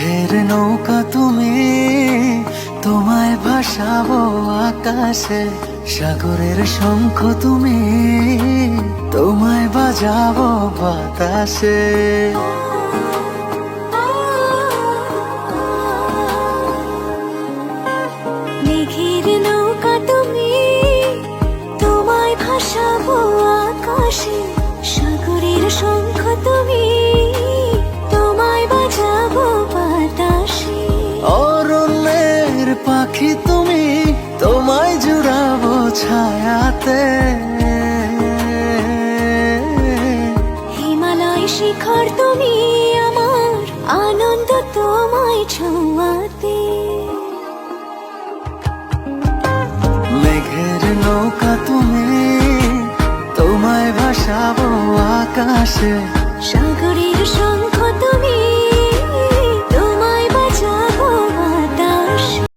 মেঘের নৌকা তুমি, তোমায় ভাসাবো আকাশে। সাগরের শঙ্খ তুমি, তোমায় বাজাবো বাতাসে। মেঘের নৌকা তুমি, তোমায় ভাসাবো আকাশে। সাগরের শঙ্খ তুমি, তোমায় বাজাবো বাতাসে। অরণ্যের পাখি তুমি, তোমায় জুড়াবো ছায়াতে। হিমালয় শিখর তুমি, আমার আনন্দ তোমায় ছোঁয়াতে। মেঘের নৌকা তুমি, তোমায় ভাসাবো আকাশে। সাগরে